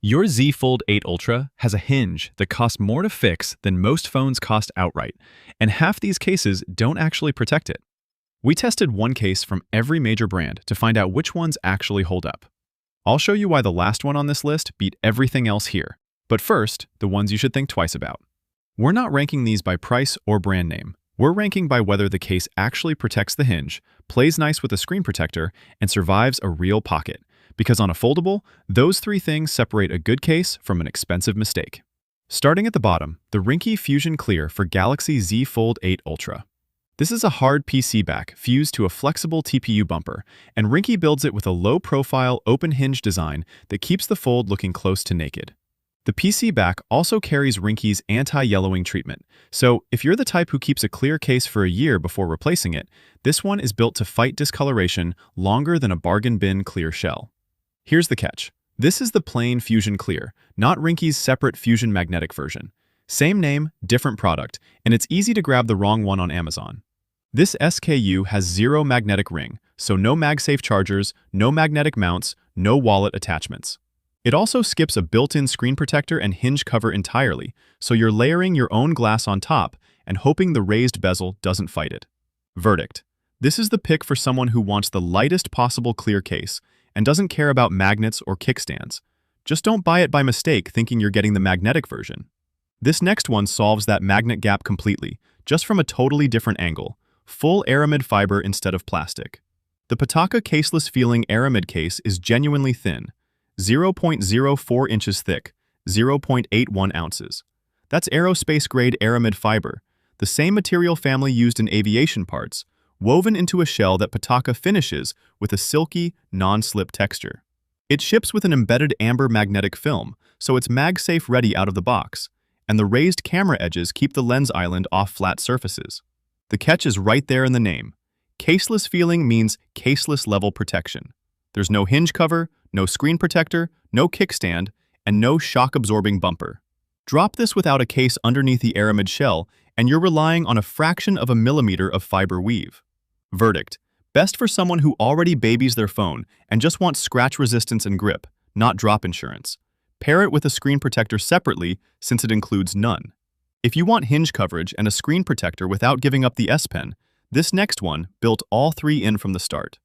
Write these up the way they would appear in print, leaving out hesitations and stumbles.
Your Z Fold 8 Ultra has a hinge that costs more to fix than most phones cost outright, and half these cases don't actually protect it. We tested one case from every major brand to find out which ones actually hold up. I'll show you why the last one on this list beat everything else here. But first, the ones you should think twice about. We're not ranking these by price or brand name. We're ranking by whether the case actually protects the hinge, plays nice with a screen protector, and survives a real pocket. Because on a foldable, those three things separate a good case from an expensive mistake. Starting at the bottom, the Ringke Fusion Clear for Galaxy Z Fold 8 Ultra. This is a hard PC back fused to a flexible TPU bumper, and Ringke builds it with a low-profile, open hinge design that keeps the fold looking close to naked. The PC back also carries Ringke's anti-yellowing treatment, so if you're the type who keeps a clear case for a year before replacing it, this one is built to fight discoloration longer than a bargain bin clear shell. Here's the catch. This is the plain Fusion Clear, not Ringke's separate Fusion Magnetic version. Same name, different product, and it's easy to grab the wrong one on Amazon. This SKU has zero magnetic ring, so no MagSafe chargers, no magnetic mounts, no wallet attachments. It also skips a built-in screen protector and hinge cover entirely, so you're layering your own glass on top and hoping the raised bezel doesn't fight it. Verdict. This is the pick for someone who wants the lightest possible clear case and doesn't care about magnets or kickstands. Just don't buy it by mistake thinking you're getting the magnetic version. This next one solves that magnet gap completely, just from a totally different angle. Full Aramid fiber instead of plastic. The Pitaka caseless feeling Aramid case is genuinely thin, 0.04 inches thick, 0.81 ounces. That's aerospace-grade Aramid fiber, the same material family used in aviation parts, woven into a shell that Pitaka finishes with a silky, non-slip texture. It ships with an embedded amber magnetic film, so it's MagSafe ready out of the box, and the raised camera edges keep the lens island off flat surfaces. The catch is right there in the name. Caseless feeling means caseless level protection. There's no hinge cover, no screen protector, no kickstand, and no shock-absorbing bumper. Drop this without a case underneath the Aramid shell, and you're relying on a fraction of a millimeter of fiber weave. Verdict. Best for someone who already babies their phone and just wants scratch resistance and grip, not drop insurance. Pair it with a screen protector separately since it includes none. If you want hinge coverage and a screen protector without giving up the S Pen, this next one built all three in from the start.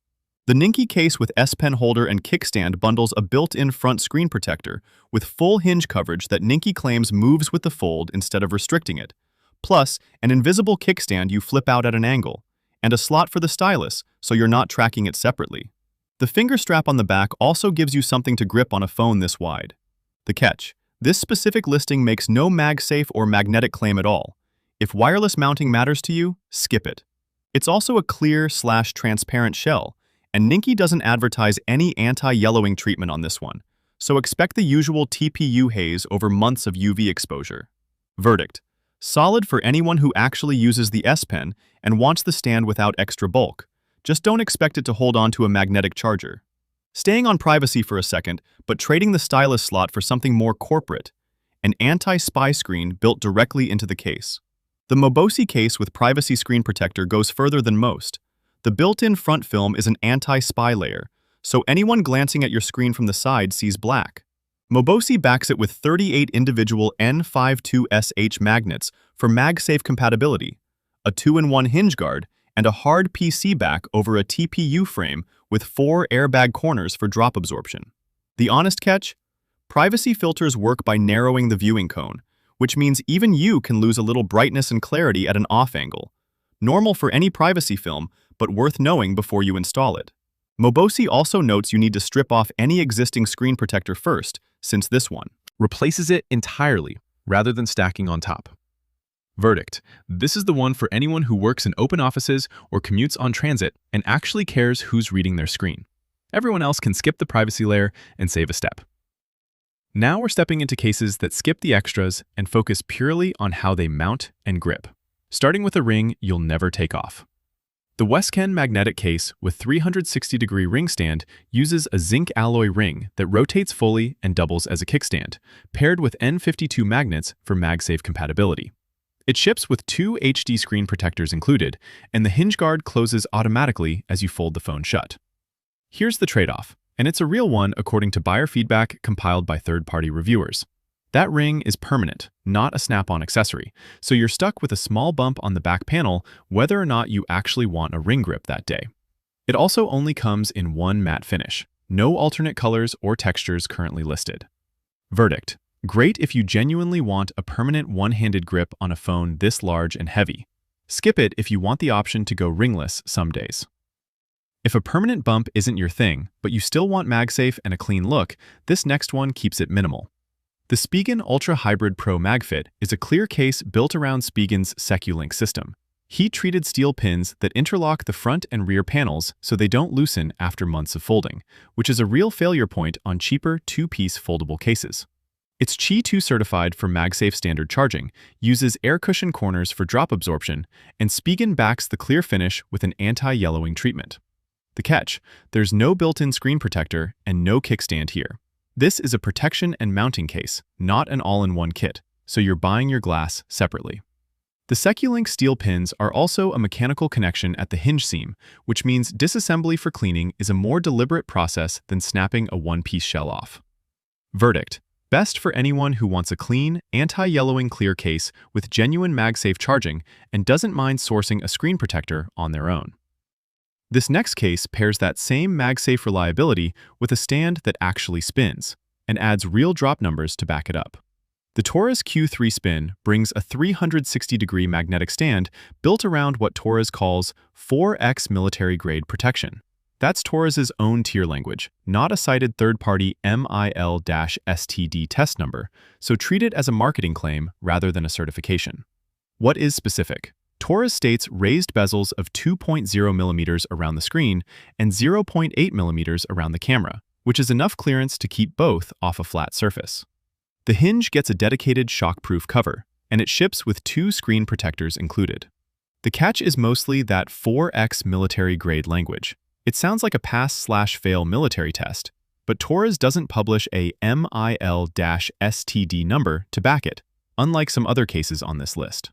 The NINKI case with S Pen holder and kickstand bundles a built-in front screen protector with full hinge coverage that NINKI claims moves with the fold instead of restricting it, plus an invisible kickstand you flip out at an angle, and a slot for the stylus so you're not tracking it separately. The finger strap on the back also gives you something to grip on a phone this wide. The catch. This specific listing makes no MagSafe or magnetic claim at all. If wireless mounting matters to you, skip it. It's also a clear/transparent shell, and NINKI doesn't advertise any anti-yellowing treatment on this one, so expect the usual TPU haze over months of UV exposure. Verdict. Solid for anyone who actually uses the S Pen and wants the stand without extra bulk. Just don't expect it to hold on to a magnetic charger. Staying on privacy for a second, but trading the stylus slot for something more corporate, an anti-spy screen built directly into the case. The MOBOSI case with privacy screen protector goes further than most. The built-in front film is an anti-spy layer, so anyone glancing at your screen from the side sees black. MOBOSI backs it with 38 individual N52SH magnets for MagSafe compatibility, a 2-in-1 hinge guard, and a hard PC back over a TPU frame with 4 airbag corners for drop absorption. The honest catch? Privacy filters work by narrowing the viewing cone, which means even you can lose a little brightness and clarity at an off angle. Normal for any privacy film, but worth knowing before you install it. MOBOSI also notes you need to strip off any existing screen protector first, since this one replaces it entirely, rather than stacking on top. Verdict. This is the one for anyone who works in open offices or commutes on transit and actually cares who's reading their screen. Everyone else can skip the privacy layer and save a step. Now we're stepping into cases that skip the extras and focus purely on how they mount and grip. Starting with a ring you'll never take off. The WSKEN magnetic case with 360-degree ring stand uses a zinc alloy ring that rotates fully and doubles as a kickstand, paired with N52 magnets for MagSafe compatibility. It ships with 2 HD screen protectors included, and the hinge guard closes automatically as you fold the phone shut. Here's the trade-off. and it's a real one according to buyer feedback compiled by third-party reviewers. That ring is permanent, not a snap-on accessory, so you're stuck with a small bump on the back panel whether or not you actually want a ring grip that day. It also only comes in one matte finish. No alternate colors or textures currently listed. Verdict: great if you genuinely want a permanent one-handed grip on a phone this large and heavy. Skip it if you want the option to go ringless some days. If a permanent bump isn't your thing, but you still want MagSafe and a clean look, this next one keeps it minimal. The Spigen Ultra Hybrid Pro MagFit is a clear case built around Spigen's SECULink system. Heat-treated steel pins that interlock the front and rear panels so they don't loosen after months of folding, which is a real failure point on cheaper two-piece foldable cases. It's Qi2 certified for MagSafe standard charging, uses air cushion corners for drop absorption, and Spigen backs the clear finish with an anti-yellowing treatment. The catch: there's no built-in screen protector and no kickstand here. This is a protection and mounting case, not an all-in-one kit, so you're buying your glass separately. The SECULink steel pins are also a mechanical connection at the hinge seam, which means disassembly for cleaning is a more deliberate process than snapping a one-piece shell off. Verdict: best for anyone who wants a clean, anti-yellowing clear case with genuine MagSafe charging and doesn't mind sourcing a screen protector on their own. This next case pairs that same MagSafe reliability with a stand that actually spins and adds real drop numbers to back it up. The TORRAS Q3 Spin brings a 360-degree magnetic stand built around what TORRAS calls 4x military-grade protection. That's TORRAS's own tier language, not a cited third-party MIL-STD test number, so treat it as a marketing claim rather than a certification. What is specific? TORRAS states raised bezels of 2.0 mm around the screen and 0.8 mm around the camera, which is enough clearance to keep both off a flat surface. The hinge gets a dedicated shockproof cover, and it ships with 2 screen protectors included. The catch is mostly that 4x military-grade language. It sounds like a pass/fail military test, but TORRAS doesn't publish a MIL-STD number to back it, unlike some other cases on this list.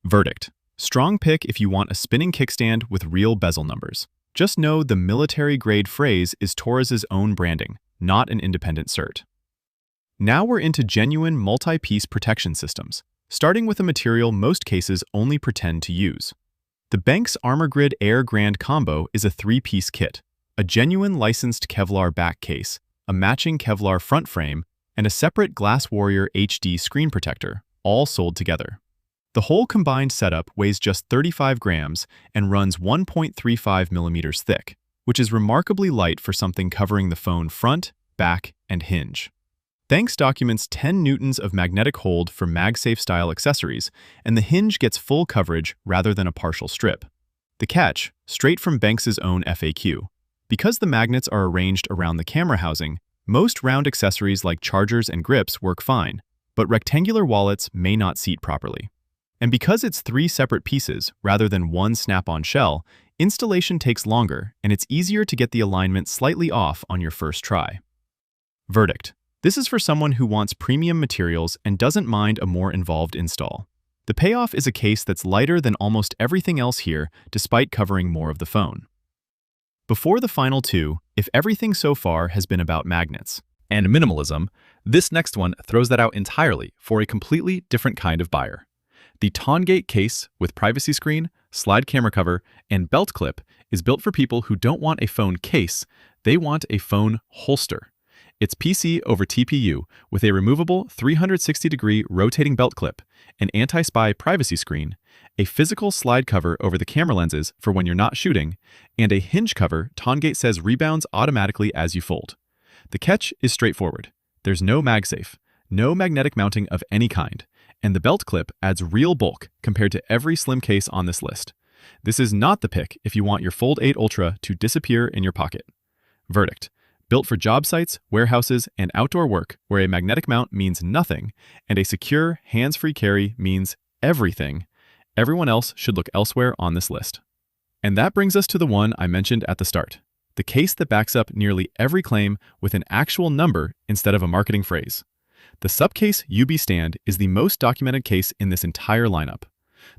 Verdict: strong pick if you want a spinning kickstand with real bezel numbers. Just know the military-grade phrase is TORRAS's own branding, not an independent cert. Now we're into genuine multi-piece protection systems, starting with a material most cases only pretend to use. The Benks ArmorGrid Air Grand Combo is a 3-piece kit, a genuine licensed Kevlar back case, a matching Kevlar front frame, and a separate Glass Warrior HD screen protector, all sold together. The whole combined setup weighs just 35 grams and runs 1.35 mm thick, which is remarkably light for something covering the phone front, back, and hinge. Benks documents 10 newtons of magnetic hold for MagSafe-style accessories, and the hinge gets full coverage rather than a partial strip. The catch, straight from Benks' own FAQ. Because the magnets are arranged around the camera housing, most round accessories like chargers and grips work fine, but rectangular wallets may not seat properly. And because it's 3 separate pieces rather than one snap-on shell, installation takes longer and it's easier to get the alignment slightly off on your first try. Verdict: this is for someone who wants premium materials and doesn't mind a more involved install. The payoff is a case that's lighter than almost everything else here, despite covering more of the phone. Before the final two, if everything so far has been about magnets and minimalism, this next one throws that out entirely for a completely different kind of buyer. The TONGATE case with privacy screen, slide camera cover, and belt clip is built for people who don't want a phone case, they want a phone holster. It's PC over TPU with a removable 360-degree rotating belt clip, an anti-spy privacy screen, a physical slide cover over the camera lenses for when you're not shooting, and a hinge cover TONGATE says rebounds automatically as you fold. The catch is straightforward. There's no MagSafe, no magnetic mounting of any kind, and the belt clip adds real bulk compared to every slim case on this list. This is not the pick if you want your Fold 8 Ultra to disappear in your pocket. Verdict: built for job sites, warehouses, and outdoor work where a magnetic mount means nothing and a secure, hands-free carry means everything, everyone else should look elsewhere on this list. And that brings us to the one I mentioned at the start, the case that backs up nearly every claim with an actual number instead of a marketing phrase. The SUPCASE UB Stand is the most documented case in this entire lineup.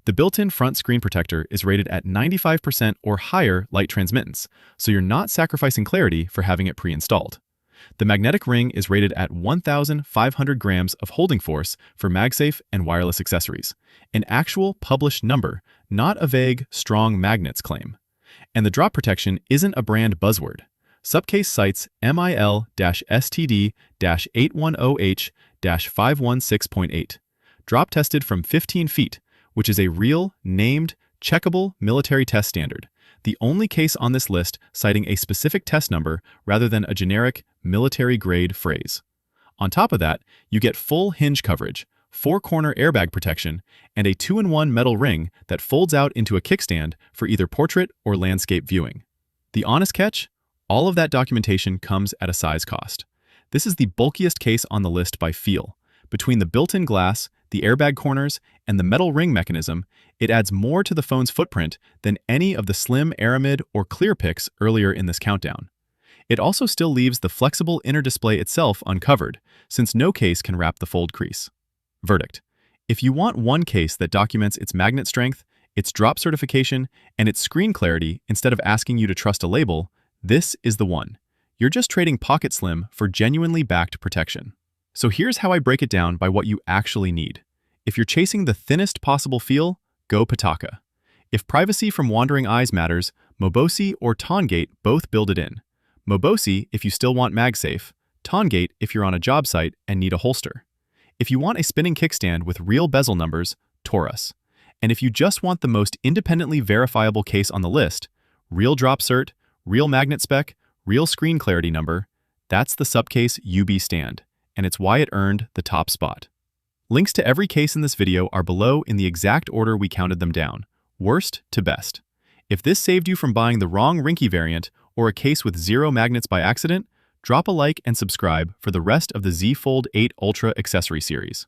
The built-in front screen protector is rated at 95% or higher light transmittance, so you're not sacrificing clarity for having it pre-installed. The magnetic ring is rated at 1,500 grams of holding force for MagSafe and wireless accessories, an actual published number, not a vague, strong magnets claim. And the drop protection isn't a brand buzzword. SUPCASE cites MIL-STD-810H-516.8, drop tested from 15 feet, which is a real, named, checkable military test standard, the only case on this list citing a specific test number rather than a generic military-grade phrase. On top of that, you get full hinge coverage, 4-corner airbag protection, and a 2-in-1 metal ring that folds out into a kickstand for either portrait or landscape viewing. The honest catch? All of that documentation comes at a size cost. This is the bulkiest case on the list by feel. Between the built-in glass, the airbag corners, and the metal ring mechanism, it adds more to the phone's footprint than any of the slim Aramid or clear picks earlier in this countdown. It also still leaves the flexible inner display itself uncovered, since no case can wrap the fold crease. Verdict: if you want one case that documents its magnet strength, its drop certification, and its screen clarity instead of asking you to trust a label, this is the one. You're just trading pocket slim for genuinely backed protection. So here's how I break it down by what you actually need. If you're chasing the thinnest possible feel, go Pitaka. If privacy from wandering eyes matters, MOBOSI or TONGATE both build it in. MOBOSI if you still want MagSafe, TONGATE if you're on a job site and need a holster. If you want a spinning kickstand with real bezel numbers, TORRAS. And if you just want the most independently verifiable case on the list, real drop cert, real magnet spec, real screen clarity number, that's the SUPCASE UB Stand, and it's why it earned the top spot. Links to every case in this video are below in the exact order we counted them down, worst to best. If this saved you from buying the wrong Ringke variant or a case with 0 magnets by accident, drop a like and subscribe for the rest of the Z Fold 8 Ultra accessory series.